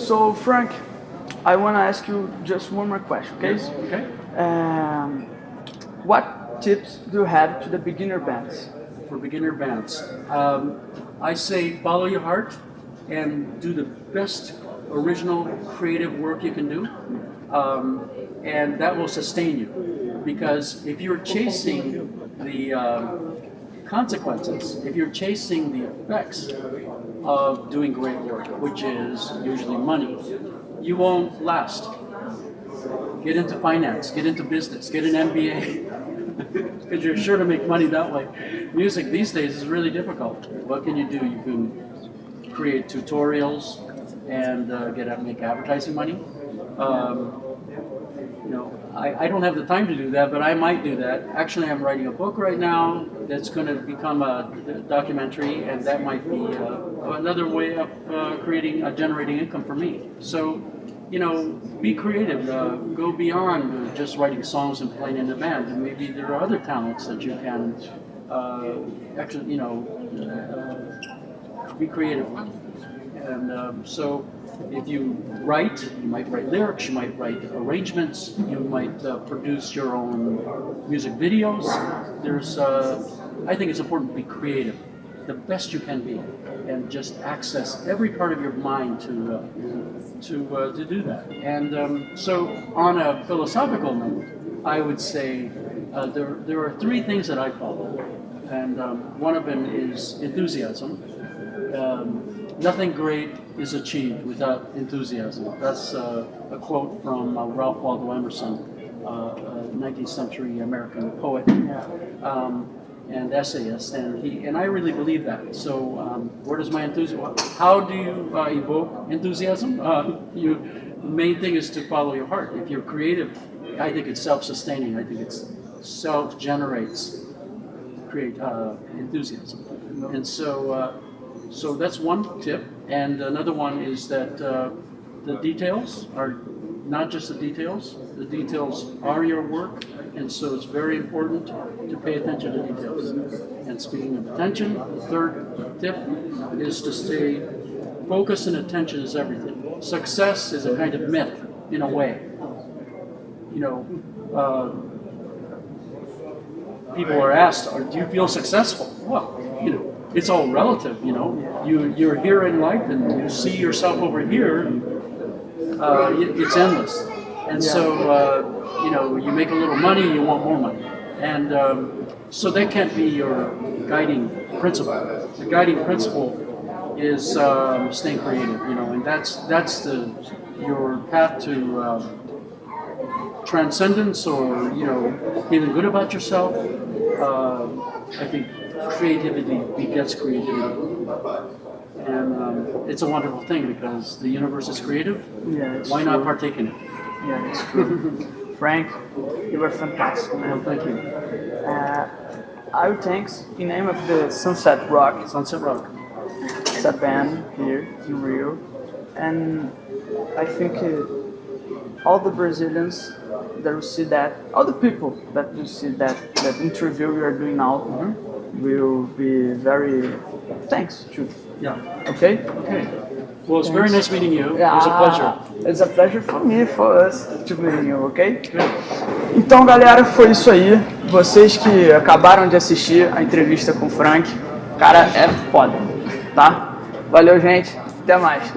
So Frank, I want to ask you just one more question, okay? Yes, okay. What tips do you have to the beginner bands? For beginner bands, I say follow your heart and do the best original creative work you can do, and that will sustain you. Because if you're chasing the consequences, if you're chasing the effects of doing great work, which is usually money, you won't last. Get into finance, get into business, get an MBA, because you're sure to make money that way. Music these days is really difficult. What can you do? You can create tutorials and make advertising money. You know, I don't have the time to do that, but I might do that. Actually, I'm writing a book right now that's going to become a documentary, and that might be another way of generating income for me. So, you know, be creative. Go beyond just writing songs and playing in the band. And maybe there are other talents that you can actually, you know, be creative with. And so, if you write, you might write lyrics, you might write arrangements, you might produce your own music videos. I think it's important to be creative, the best you can be, and just access every part of your mind to do that. And so, on a philosophical note, I would say there are three things that I follow, and one of them is enthusiasm. Nothing great is achieved without enthusiasm. That's a quote from Ralph Waldo Emerson, 19th century American poet and essayist, and I really believe that. So where does my enthusiasm? How do you evoke enthusiasm? The main thing is to follow your heart. If you're creative, I think it's self-sustaining. I think it's self-generates enthusiasm, and so. So that's one tip, and another one is that the details are not just the details are your work, and so it's very important to pay attention to details. And speaking of attention, the third tip is to stay focused, and attention is everything. Success is a kind of myth, in a way. You know, people are asked, do you feel successful? Well, you know, it's all relative, you know. You're here in life and you see yourself over here, it's endless. And so, you know, you make a little money, you want more money. And so that can't be your guiding principle. The guiding principle is staying creative, you know, and that's your path to transcendence, or, you know, feeling good about yourself. I think creativity begets creativity, and it's a wonderful thing because the universe is creative. Yeah, why not partake in it? Yeah, it's true. Frank, you were fantastic, man. Well, thank you. Our thanks in name of the Sun7 Rock. Sun7 Rock. It's a band here in Rio, and I think all the Brazilians that will see that, all the people that will see that interview we are doing now, will be very thanks to. Yeah. Okay? Okay. Well, it's very nice meeting you. Yeah, it was a pleasure. It's a pleasure for me, for us to meet you, ok? Então, galera, foi isso aí. Vocês que acabaram de assistir a entrevista com o Frank, cara, é foda, tá? Valeu, gente. Até mais.